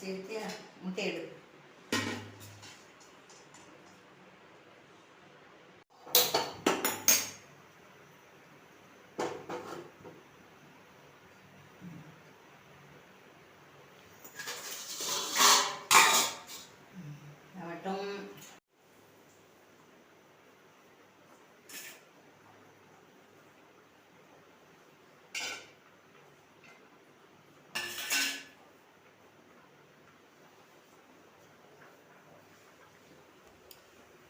அரிசி எடுத்து முட்டை எடு.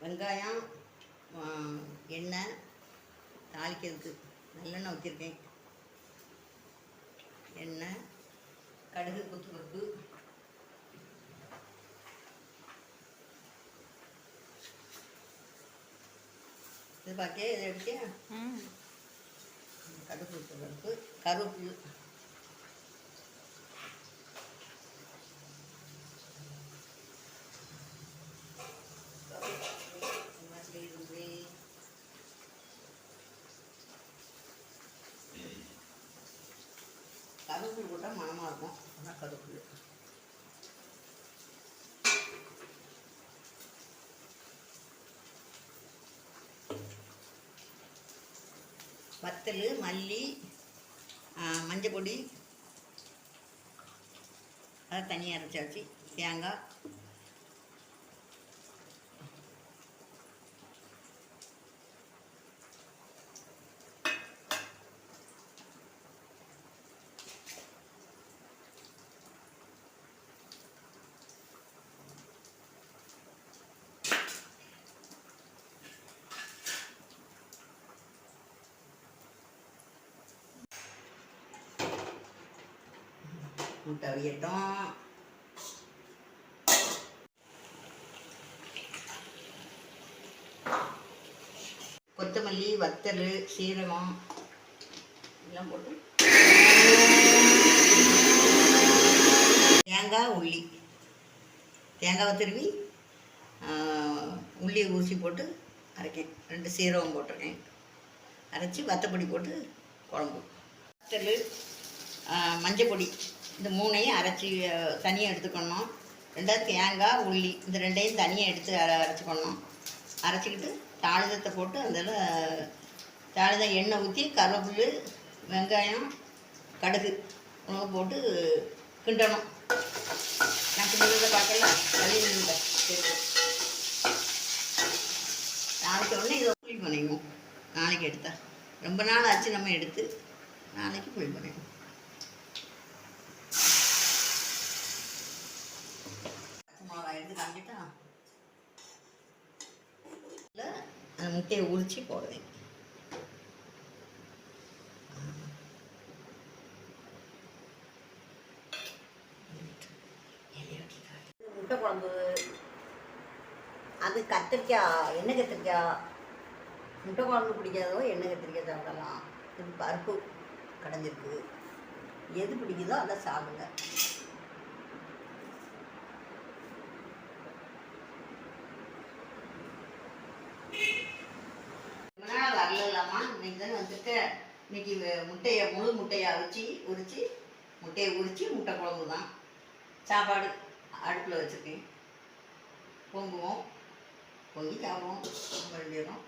வெங்காயம், எண்ணெய் தாளிக்கிறதுக்கு நல்லெண்ணெய் ஊற்றிருக்கேன். எண்ணெய், கடுகு, கொத்துப்பருப்பு, இது பார்த்தியா? இதை எடுத்தியா? கடுகு, கொத்துப்பருப்பு, கருவேப்பிலை, கருவேப்பிலை போட்டால் மணமாக இருக்கும். அதான் கருவேப்பிலை. வத்தல், மல்லி, மஞ்சள் பொடி அதை தனியாக அரைச்சாச்சு. தேங்காய், முட்டை அவியட்டும். கொத்தமல்லி, வத்தல், சீரகம் எல்லாம் போட்டு தேங்காய், உள்ளி, தேங்காவை திருவி உள்ளியை ஊசி போட்டு அரைக்கேன். 2 சீரகம் போட்டிருக்கேன். அரைச்சி வத்தப்பொடி போட்டு குழம்பு. வத்தல், மஞ்சள் பொடி, இந்த 3ஐயும் அரைச்சி தனியாக எடுத்துக்கணும். 2வது தேங்காய், உள்ளி, இந்த 2ஐயும் தனியாக எடுத்து அரைச்சிக்கணும். அரைச்சிக்கிட்டு தாளிதத்தை போட்டு அதில் தாளிதம் எண்ணெய் ஊற்றி கருவேப்பிலை, வெங்காயம், கடுகு உணவு போட்டு கிண்டணும். நான் கிண்டதை பார்க்கல, கழுவி சரி. நாளைக்கு உடனே இதை புளி பண்ணிக்கணும். நாளைக்கு எடுத்தா ரொம்ப நாள் ஆச்சு, நம்ம எடுத்து நாளைக்கு புளி பண்ணிக்கணும். எடுத்து காமிக்கிட்டா இல்லை, அந்த முட்டையை உரித்து போடுவேன். முட்டை குழம்பு அது கத்திரிக்காய், எண்ணெய் கத்திரிக்காய். முட்டை குழம்பு பிடிக்காதோ எண்ணெய் கத்திரிக்காய் சாப்பிடலாம். இது பருப்பு கடைஞ்சிருக்கு. எது பிடிக்குதோ அதை சாப்பிடுங்க. வரலாமா? இன்னைக்கு தானே வந்துட்டு. இன்னைக்கு முட்டையை முழு முட்டையை உரித்து முட்டையை உரித்து முட்டை குழம்பு தான். சாப்பாடு அடுப்பில் வச்சுருக்கேன். பொங்குவோம், பொங்கி சாப்பிடுவோம். ரொம்ப வேண்டியதும்